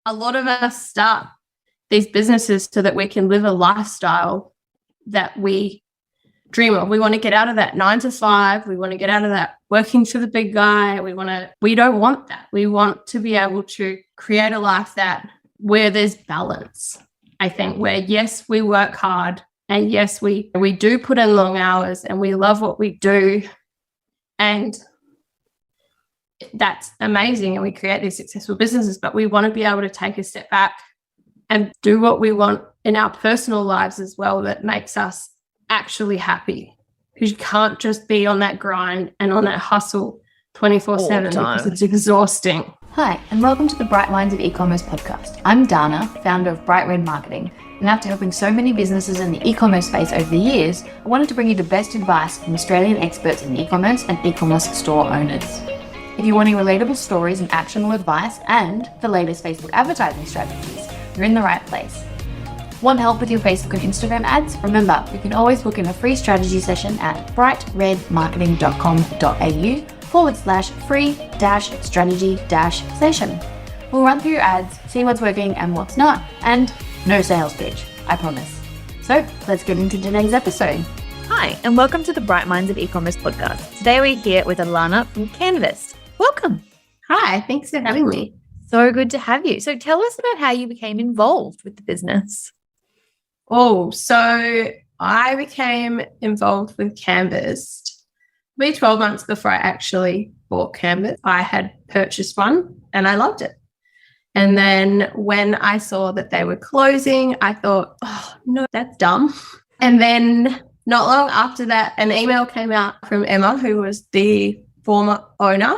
a lot of us start these businesses so that we can live a lifestyle that we dream of. We want to get out of that 9 to 5. We want to get out of that working for the big guy. We don't want that. We want to be able to create a life where there's balance. I think where, yes, we work hard and yes, we do put in long hours and we love what we do. And that's amazing. And we create these successful businesses, but we want to be able to take a step back and do what we want in our personal lives as well that makes us actually happy. Because you can't just be on that grind and on that hustle 24/7 because it's exhausting. Hi, and welcome to the Bright Minds of E-commerce podcast. I'm Dana, founder of Bright Red Marketing, and after helping so many businesses in the e-commerce space over the years, I wanted to bring you the best advice from Australian experts in e-commerce and e-commerce store owners. If you're wanting relatable stories and actionable advice and the latest Facebook advertising strategies, you're in the right place. Want help with your Facebook and Instagram ads? Remember, you can always book in a free strategy session at brightredmarketing.com.au/free-strategy-session. We'll run through your ads, see what's working and what's not, and no sales pitch, I promise. So let's get into today's episode. Hi, and welcome to the Bright Minds of E-commerce podcast. Today we're here with Alana from Canvast. Welcome. Hi, thanks for having me. So good to have you. So tell us about how you became involved with the business. Oh, so I became involved with Canvas maybe 12 months before I actually bought Canvas. I had purchased one and I loved it. And then when I saw that they were closing, I thought, oh, no, that's dumb. And then not long after that, an email came out from Emma, who was the former owner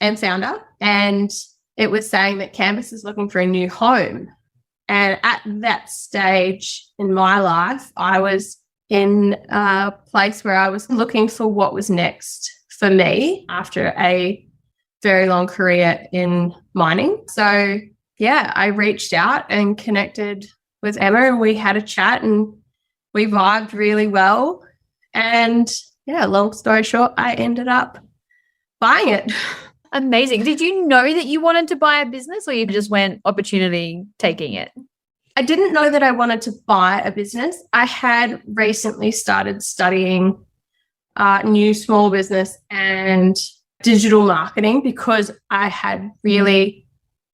and founder, and it was saying that Canvas is looking for a new home. And at that stage in my life, I was in a place where I was looking for what was next for me after a very long career in mining. So, yeah, I reached out and connected with Emma and we had a chat and we vibed really well. And, yeah, long story short, I ended up buying it. Amazing. Did you know that you wanted to buy a business or you just went opportunity taking it? I didn't know that I wanted to buy a business. I had recently started studying new small business and digital marketing because I had really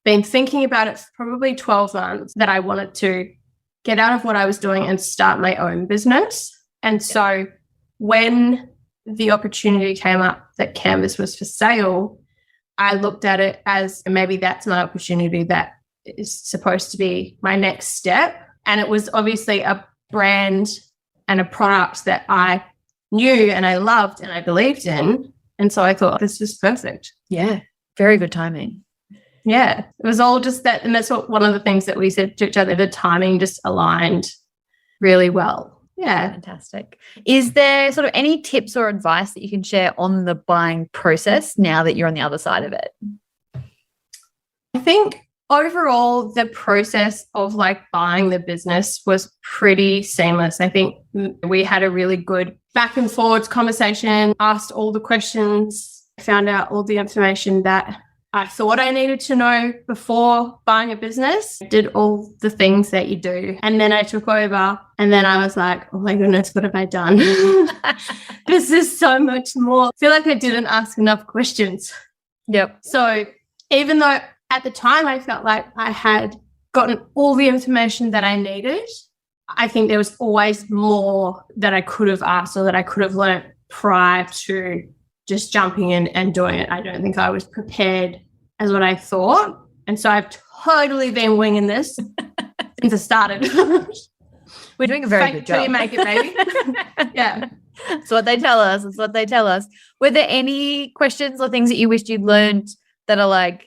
been thinking about it for probably 12 months that I wanted to get out of what I was doing and start my own business. And so when the opportunity came up that Canvas was for sale, I looked at it as maybe that's my opportunity that is supposed to be my next step. And it was obviously a brand and a product that I knew and I loved and I believed in. And so I thought, this is perfect. Yeah, very good timing. Yeah, it was all just that. And that's one of the things that we said to each other, the timing just aligned really well. Yeah. Fantastic. Is there sort of any tips or advice that you can share on the buying process now that you're on the other side of it? I think overall, the process of buying the business was pretty seamless. I think we had a really good back and forwards conversation, asked all the questions, found out all the information that I thought I needed to know before buying a business, did all the things that you do. And then I took over and then I was like, oh my goodness, what have I done? This is so much more. I feel like I didn't ask enough questions. Yep. So even though at the time I felt like I had gotten all the information that I needed, I think there was always more that I could have asked or that I could have learned prior to just jumping in and doing it. I don't think I was prepared as what I thought. And so I've totally been winging this since I started. We're doing a very good job. Till you make it, baby. Yeah. That's what they tell us. That's what they tell us. Were there any questions or things that you wished you'd learned that are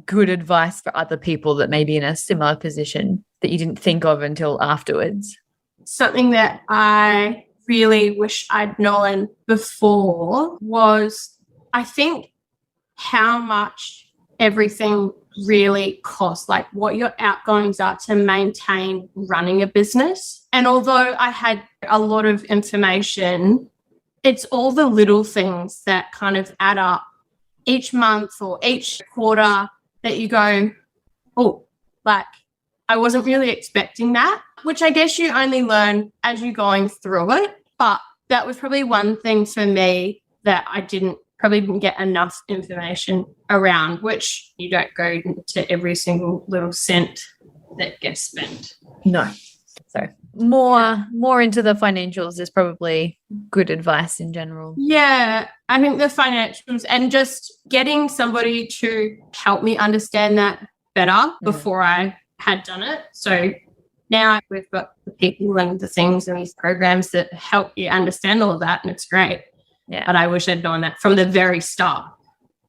good advice for other people that may be in a similar position that you didn't think of until afterwards? Something that I really wish I'd known before was, I think, how much everything really costs, what your outgoings are to maintain running a business. And although I had a lot of information, it's all the little things that kind of add up each month or each quarter that you go, oh, Like, I wasn't really expecting that, which I guess you only learn as you're going through it. But that was probably one thing for me that I probably didn't get enough information around, which you don't go into every single little cent that gets spent. No. So more into the financials is probably good advice in general. Yeah, I think the financials and just getting somebody to help me understand that better before I had done it. So now we've got the people and the things and these programs that help you understand all of that, and it's great. Yeah. But I wish I'd known that from the very start.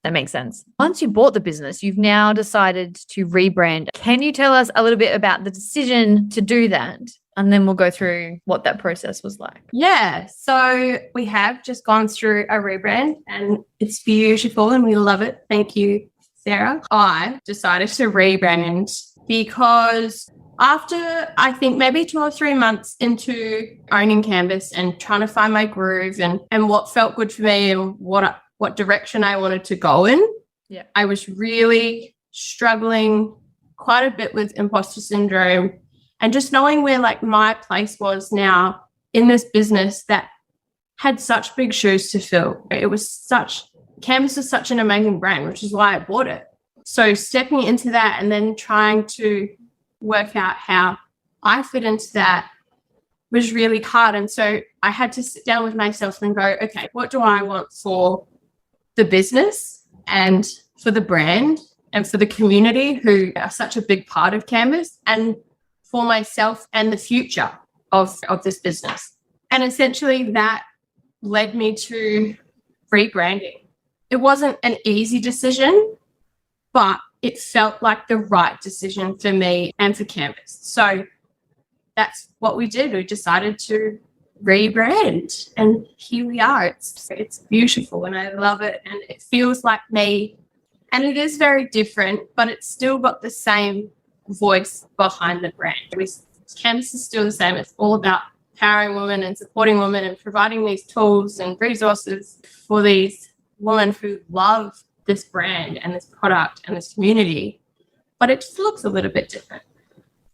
That makes sense. Once you bought the business, you've now decided to rebrand. Can you tell us a little bit about the decision to do that? And then we'll go through what that process was like. Yeah. So we have just gone through a rebrand and it's beautiful and we love it. Thank you, Sarah. I decided to rebrand because after I think maybe 2 or 3 months into owning Canvas and trying to find my groove and what felt good for me and what direction I wanted to go in, I was really struggling quite a bit with imposter syndrome and just knowing where like my place was now in this business that had such big shoes to fill. Canvas is such an amazing brand, which is why I bought it. So stepping into that and then trying to work out how I fit into that was really hard. And so I had to sit down with myself and go, okay, what do I want for the business and for the brand and for the community who are such a big part of Canvas and for myself and the future of this business. And essentially that led me to rebranding. It wasn't an easy decision, but it felt like the right decision for me and for Canvas. So that's what we did. We decided to rebrand and here we are. It's beautiful and I love it and it feels like me. And it is very different, but it's still got the same voice behind the brand. Canvas is still the same. It's all about empowering women and supporting women and providing these tools and resources for these women who love this brand and this product and this community, but it just looks a little bit different.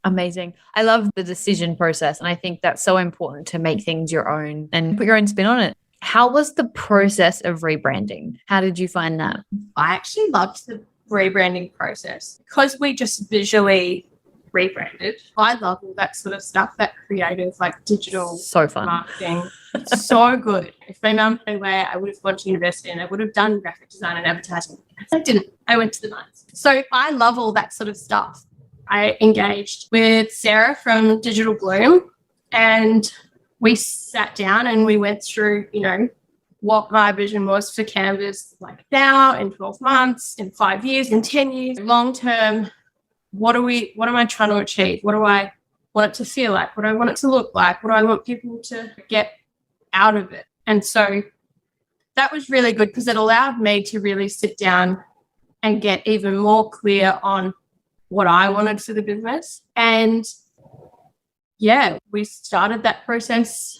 Amazing. I love the decision process. And I think that's so important to make things your own and put your own spin on it. How was the process of rebranding? How did you find that? I actually loved the rebranding process because we just visually rebranded. I love all that sort of stuff, that creative, like digital so fun marketing. It's so good. If my mum had way, I would have gone to university and I would have done graphic design and advertising. I didn't. I went to the mines. So I love all that sort of stuff. I engaged with Sarah from Digital Bloom and we sat down and we went through, what my vision was for Canvas, like now, in 12 months, in 5 years, in 10 years, long term. What am I trying to achieve? What do I want it to feel like? What do I want it to look like? What do I want people to get out of it? And so that was really good because it allowed me to really sit down and get even more clear on what I wanted for the business. And yeah, we started that process.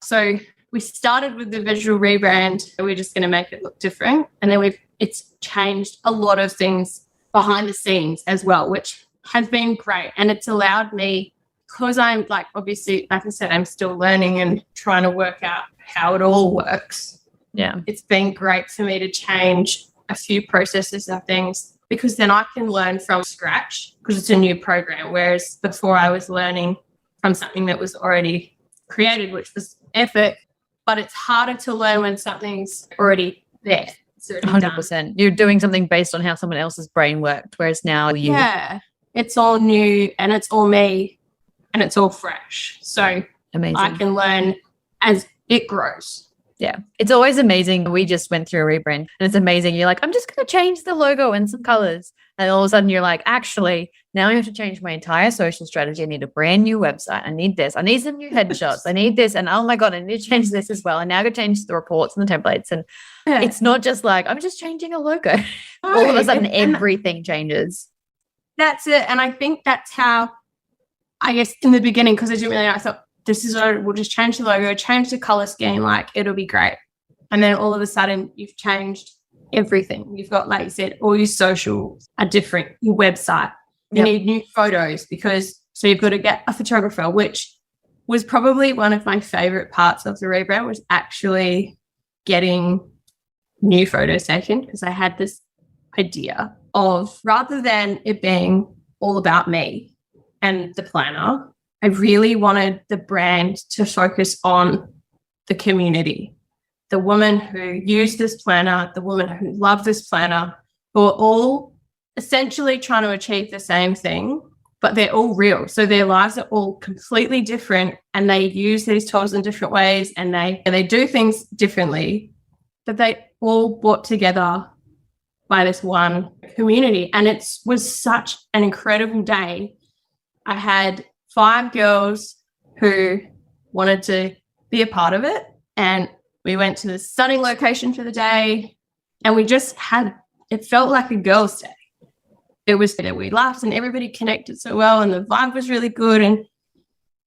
So we started with the visual rebrand. We're just going to make it look different. And then it's changed a lot of things behind the scenes as well, which has been great. And it's allowed me, because I'm like, obviously, like I said, I'm still learning and trying to work out how it all works. Yeah. It's been great for me to change a few processes and things because then I can learn from scratch because it's a new program. Whereas before I was learning from something that was already created, which was effort, but it's harder to learn when something's already there. 100%. You're doing something based on how someone else's brain worked, whereas now you. Yeah, it's all new and it's all me and it's all fresh. So amazing. I can learn as it grows. Yeah, it's always amazing. We just went through a rebrand and it's amazing. You're like, I'm just going to change the logo and some colors. And all of a sudden you're like, actually, now I have to change my entire social strategy. I need a brand new website. I need this. I need some new headshots. I need this. And oh my God, I need to change this as well. And now I got to change the reports and the templates. And it's not just like, I'm just changing a logo. All of a sudden everything changes. That's it. And I think that's how, I guess in the beginning, because I didn't really know, I thought, we'll just change the logo, change the color scheme, like it'll be great. And then all of a sudden you've changed everything. You've got, like you said, all your socials are different, your website. You need new photos so you've got to get a photographer, which was probably one of my favorite parts of the rebrand, was actually getting new photos taken, because I had this idea of, rather than it being all about me and the planner, I really wanted the brand to focus on the community, the women who use this planner, the women who love this planner, who are all essentially trying to achieve the same thing, but they're all real. So their lives are all completely different, and they use these tools in different ways, and they do things differently, but they all brought together by this one community. And it was such an incredible day. I had 5 girls who wanted to be a part of it, and we went to this stunning location for the day, and it felt like a girls' day. It was that we laughed and everybody connected so well, and the vibe was really good, and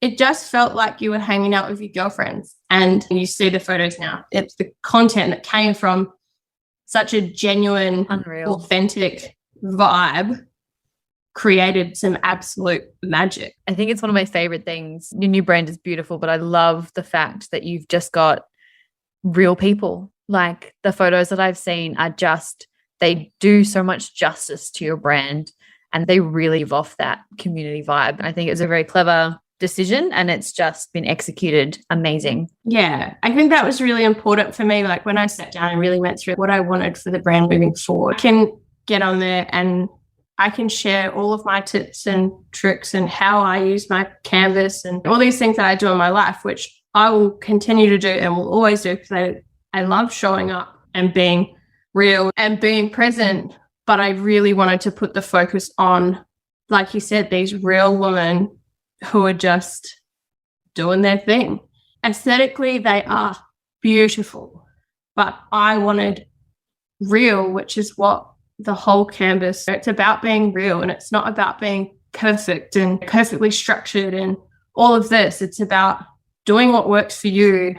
it just felt like you were hanging out with your girlfriends. And you see the photos now. It's the content that came from such a genuine, unreal, authentic vibe created some absolute magic. I think it's one of my favorite things. Your new brand is beautiful, but I love the fact that you've just got real people. Like, the photos that I've seen are they do so much justice to your brand, and they really give off that community vibe. And I think it was a very clever decision, and it's just been executed amazing. Yeah, I think that was really important for me. Like, when I sat down and really went through what I wanted for the brand moving forward, I can get on there and I can share all of my tips and tricks and how I use my Canvas and all these things that I do in my life, which I will continue to do and will always do, because I love showing up and being real and being present. But I really wanted to put the focus on, like you said, these real women who are just doing their thing. Aesthetically, they are beautiful, but I wanted real, which is what the whole canvas, it's about being real, and it's not about being perfect and perfectly structured and all of this. It's about doing what works for you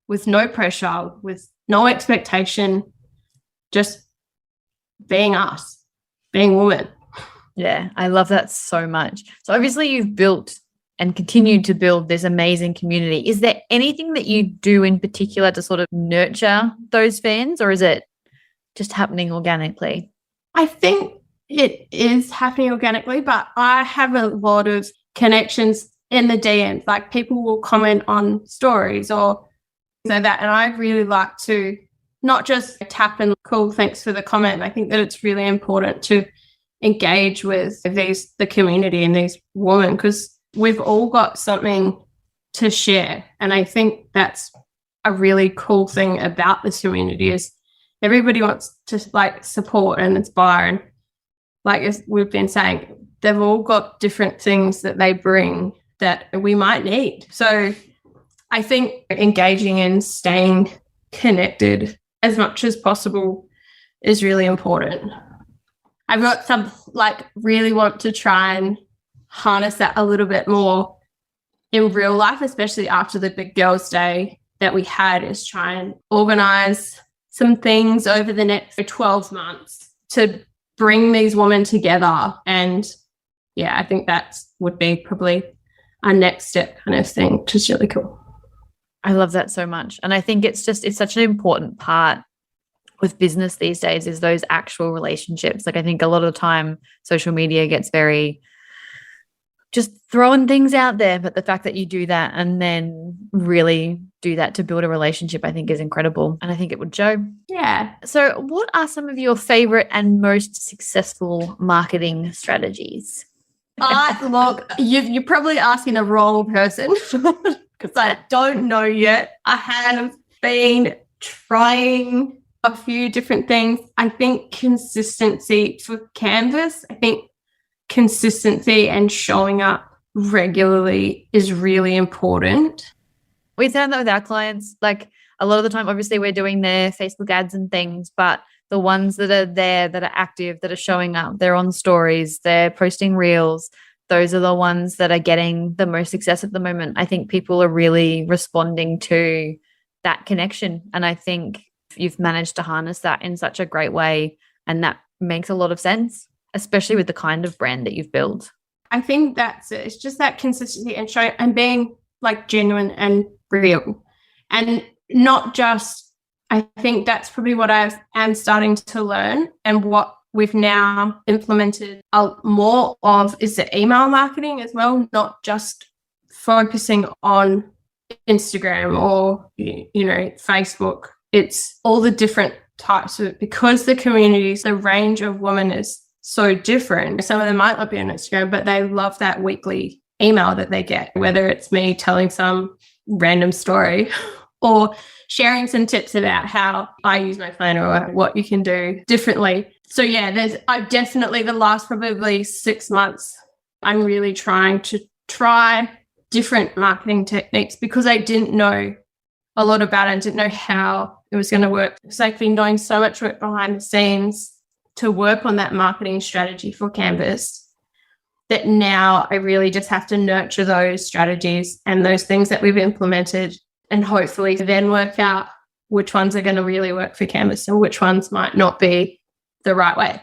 with no pressure, with no expectation, just being us, being women. Yeah, I love that so much. So obviously you've built and continued to build this amazing community. Is there anything that you do in particular to sort of nurture those fans, or is it just happening organically? I think it is happening organically, but I have a lot of connections in the DMs. Like, people will comment on stories or so that, and I really like to not just tap and cool, thanks for the comment. I think that it's really important to engage with the community and these women, because we've all got something to share. And I think that's a really cool thing about this community, is everybody wants to support and inspire. And like as we've been saying, they've all got different things that they bring that we might need. So I think engaging and staying connected as much as possible is really important. I've got some really want to try and harness that a little bit more in real life, especially after the Big Girls Day that we had, is try and organize some things over the next 12 months to bring these women together. And yeah, I think that would be probably our next step kind of thing, which is really cool. I love that so much. And I think it's such an important part with business these days, is those actual relationships. Like, I think a lot of the time social media gets very just throwing things out there, but the fact that you do that and then really do that to build a relationship, I think is incredible. And I think it would show. Yeah. So what are some of your favorite and most successful marketing strategies? Look, you're probably asking the wrong person, because I don't know yet. I have been trying a few different things. I think consistency for Canvas, I think consistency and showing up regularly is really important. We found that with our clients, like a lot of the time, obviously we're doing their Facebook ads and things, but the ones that are there, that are active, that are showing up, they're on stories, they're posting reels, those are the ones that are getting the most success at the moment. I think people are really responding to that connection. And I think you've managed to harness that in such a great way. And that makes a lot of sense. especially with the kind of brand that you've built? I think that's it. It's just that consistency and showing and being like genuine and real, and not just, I think that's probably what I am starting to learn, and what we've now implemented more of is the email marketing as well, not just focusing on Instagram or, Facebook. It's all the different types of it, because the communities, the range of women is so different. Some of them might not be on Instagram, but they love that weekly email that they get, whether it's me telling some random story or sharing some tips about how I use my planner or what you can do differently. So yeah, I've definitely, the last probably 6 months, I'm really trying to try different marketing techniques, because I didn't know a lot about it and didn't know how it was going to work. It's like been doing so much work behind the scenes to work on that marketing strategy for Canvas, that now I really just have to nurture those strategies and those things that we've implemented, and hopefully then work out which ones are going to really work for Canvas and which ones might not be the right way.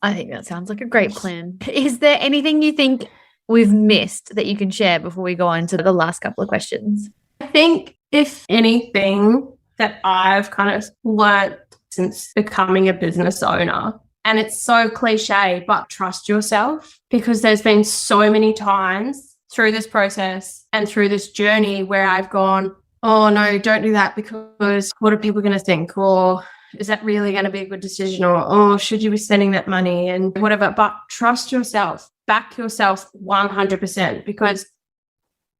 I think that sounds like a great plan. Is there anything you think we've missed that you can share before we go on to the last couple of questions? I think, if anything, that I've kind of learned since becoming a business owner, and it's so cliche, but trust yourself, because there's been so many times through this process and through this journey where I've gone, oh no, don't do that, because what are people going to think? Or is that really going to be a good decision? Or, oh, should you be spending that money and whatever? But trust yourself, back yourself 100%, because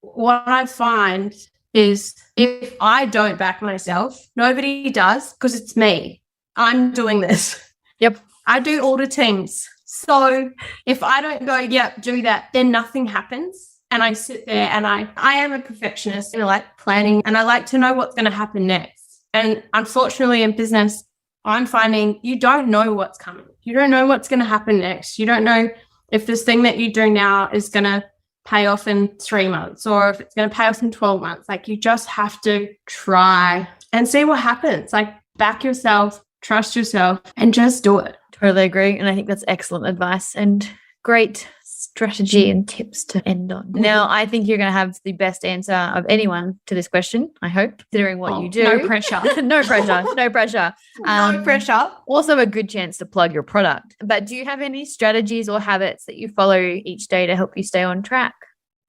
what I find is if I don't back myself, nobody does, because it's me. I'm doing this. Yep. I do all the teams. So if I don't go, yep, do that, then nothing happens. And I sit there, and I am a perfectionist, and I like planning, and I like to know what's going to happen next. And unfortunately in business, I'm finding you don't know what's coming. You don't know what's going to happen next. You don't know if this thing that you do now is going to pay off in 3 months, or if it's going to pay off in 12 months. Like, you just have to try and see what happens. Like, back yourself, trust yourself, and just do it. Totally agree. And I think that's excellent advice and great strategy and tips to end on. Now, I think you're going to have the best answer of anyone to this question, I hope, considering what you do. No pressure. No pressure. No pressure. No pressure. Also a good chance to plug your product. But do you have any strategies or habits that you follow each day to help you stay on track?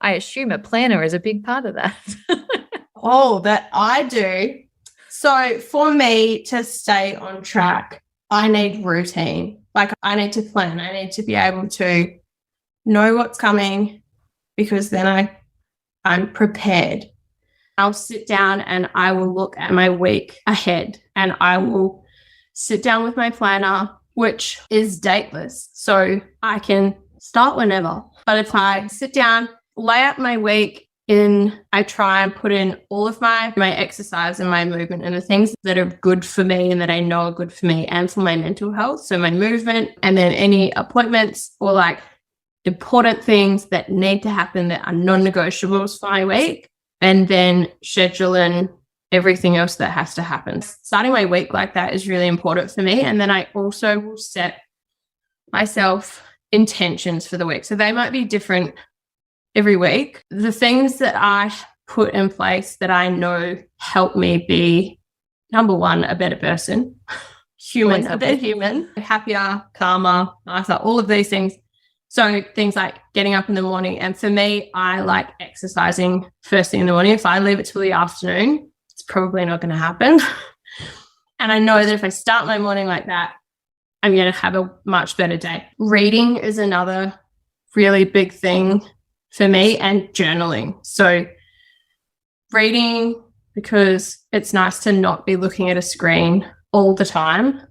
I assume a planner is a big part of that. Oh, that I do. So for me to stay on track, I need routine. Like, I need to plan. I need to be able to know what's coming, because then I'm prepared. I'll sit down and I will look at my week ahead, and I will sit down with my planner, which is dateless. So I can start whenever. But if I sit down, lay out my week, I try and put in all of my exercise and my movement and the things that are good for me and that I know are good for me and for my mental health. So my movement, and then any appointments or like important things that need to happen that are non-negotiables for my week, and then scheduling everything else that has to happen. Starting my week like that is really important for me. And then I also will set myself intentions for the week. So they might be different every week. The things that I put in place that I know help me be, number one, a better person, a better human, happier, calmer, nicer, all of these things. So things like getting up in the morning. And for me, I like exercising first thing in the morning. If I leave it till the afternoon, it's probably not going to happen. And I know that if I start my morning like that, I'm going to have a much better day. Reading is another really big thing for me, and journaling. So reading, because it's nice to not be looking at a screen all the time.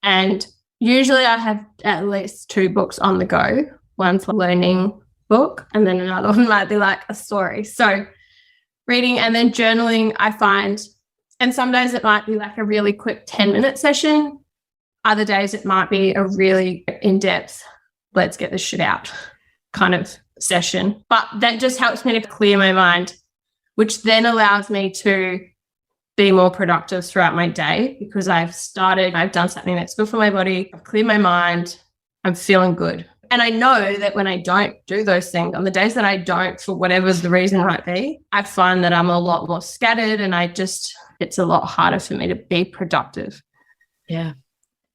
And usually I have at least 2 books on the go. One's a learning book, and then another one might be like a story. So reading and then journaling, I find, and some days it might be like a really quick 10-minute session. Other days it might be a really in-depth, let's get this shit out kind of session. But that just helps me to clear my mind, which then allows me to be more productive throughout my day, because I've done something that's good for my body. I've cleared my mind. I'm feeling good. And I know that when I don't do those things, on the days that I don't, for whatever the reason might be, I find that I'm a lot more scattered and it's a lot harder for me to be productive. Yeah.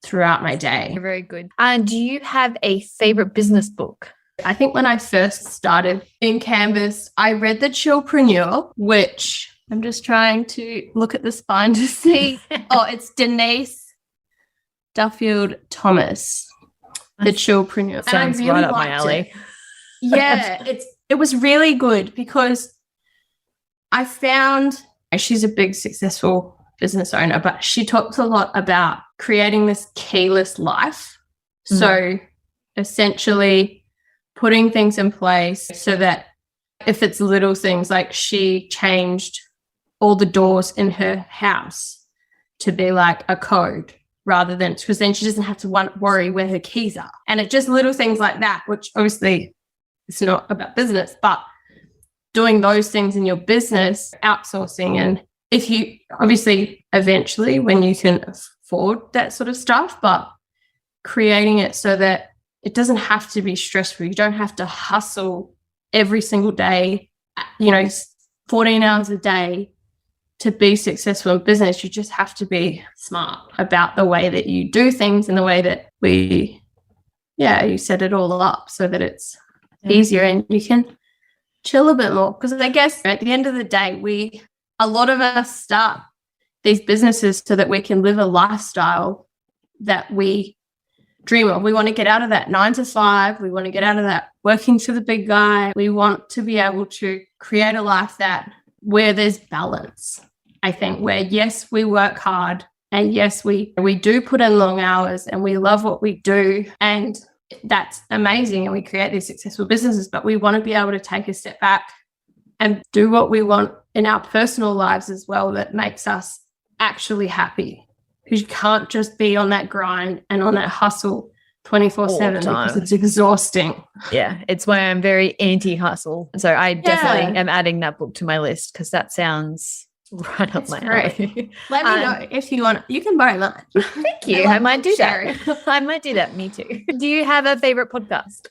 Throughout my day. Very good. And do you have a favorite business book? I think when I first started in Canvas, I read The Chillpreneur, which I'm just trying to look at the spine to see. Oh, it's Denise Duffield Thomas. The Chillpreneur. Sounds really right up my alley. Yeah, it was really good because I found she's a big successful business owner, but she talks a lot about creating this keyless life. So essentially putting things in place so that if it's little things, like she changed all the doors in her house to be like a code, rather than, because then she doesn't have to worry where her keys are. And it's just little things like that, which obviously it's not about business, but doing those things in your business, outsourcing. And if you obviously eventually when you can afford that sort of stuff, but creating it so that it doesn't have to be stressful. You don't have to hustle every single day, 14 hours a day to be successful in business. You just have to be smart about the way that you do things and the way that you set it all up so that it's easier and you can chill a bit more. Because I guess at the end of the day, a lot of us start these businesses so that we can live a lifestyle that we dream of. We want to get out of that 9 to 5. We want to get out of that working for the big guy. We want to be able to create a life where there's balance. I think where, yes, we work hard and yes, we do put in long hours and we love what we do and that's amazing and we create these successful businesses, but we want to be able to take a step back and do what we want in our personal lives as well that makes us actually happy. Because you can't just be on that grind and on that hustle 24/7 because it's exhausting. Yeah, it's why I'm very anti-hustle. So I definitely am adding that book to my list because that sounds right up my alley. Let me know if you want. You can borrow mine. Thank you. I might do that. I might do that. Me too. Do you have a favorite podcast?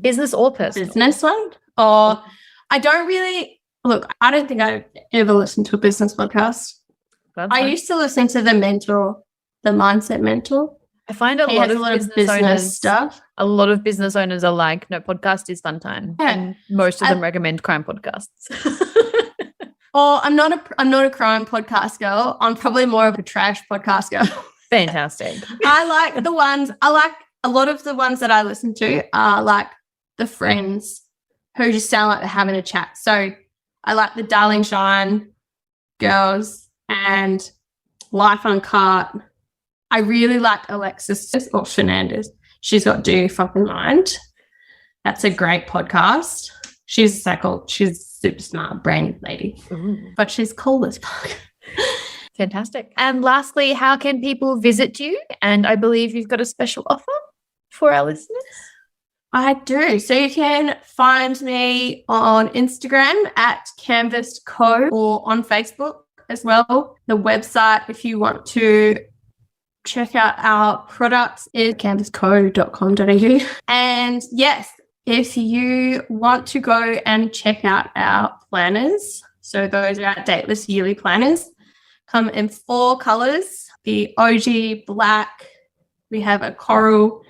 Business or personal? Business one? Or I don't really look. I don't think I've ever listened to a business podcast. I used to listen to The Mentor, The Mindset Mentor. I find a lot of business owners, stuff. A lot of business owners are like, no, podcast is fun time. Yeah. And most of them recommend crime podcasts. I'm not a crime podcast girl. I'm probably more of a trash podcast girl. Fantastic. I like a lot of the ones that I listen to are like the friends who just sound like they're having a chat. So I like the Darling Shine girls and Life Uncut. I really like Alexis or Fernandez. She's got Do You Fucking Mind? That's a great podcast. She's super smart, brain lady. Ooh. But she's cool as fuck. Fantastic. And lastly, how can people visit you? And I believe you've got a special offer for our listeners. I do. So you can find me on Instagram at Canvast Co or on Facebook as well. The website, if you want to check out our products, is canvasco.com.au. And yes, if you want to go and check out our planners, so those are our dateless yearly planners, come in 4 colors, the OG black, we have a coral,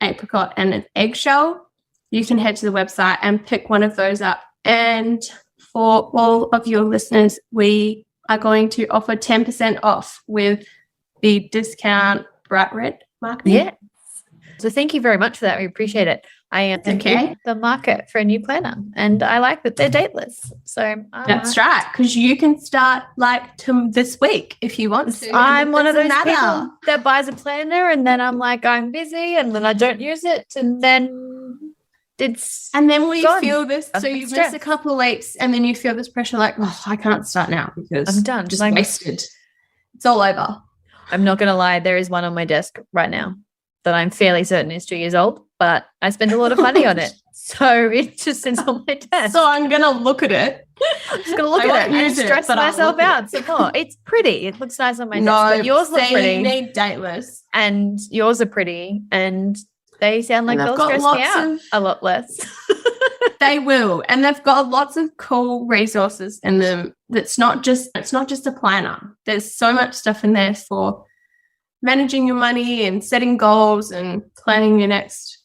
apricot, and an eggshell. You can head to the website and pick one of those up. And for all of your listeners, we are going to offer 10% off with the discount Bright Red marketing. Yes. So thank you very much for that. We appreciate it. I am in the market for a new planner, and I like that they're dateless. So that's right, because you can start this week if you want to. I'm one of those people that buys a planner, and then I'm like, I'm busy, and then I don't use it, and then we feel this. So you miss a couple of weeks, and then you feel this pressure, like, oh, I can't start now because I'm done. Just wasted. It's all over. I'm not going to lie. There is one on my desk right now that I'm fairly certain is 2 years old, but I spent a lot of money on it. So it just sits on my desk. So I'm going to look at it. I'm just going to look at it and stress myself out some more. It's pretty. It looks nice on my desk. But yours looks pretty. You need dateless. And yours are pretty. And They sound like And they'll they've got stress me lots out of- a lot less. They will. And they've got lots of cool resources in them. It's not just a planner. There's so much stuff in there for managing your money and setting goals and planning your next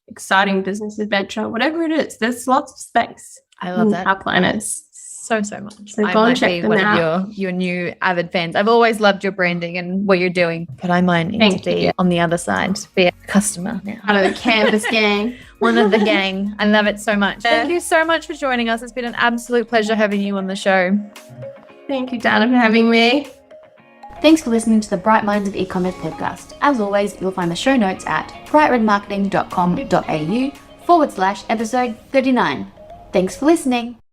exciting business adventure, whatever it is. There's lots of space. I love that. Our planners. So much. So I go and might check be them one out. of your new avid fans. I've always loved your branding and what you're doing, but I might need Thank to be you. on the other side, be a customer now. Out of the Canvas gang. One of the gang. I love it so much. Yeah. Thank you so much for joining us. It's been an absolute pleasure having you on the show. Thank you, Dana, for having me. Thanks for listening to the Bright Minds of E-commerce podcast. As always, you'll find the show notes at brightredmarketing.com.au/episode 39. Thanks for listening.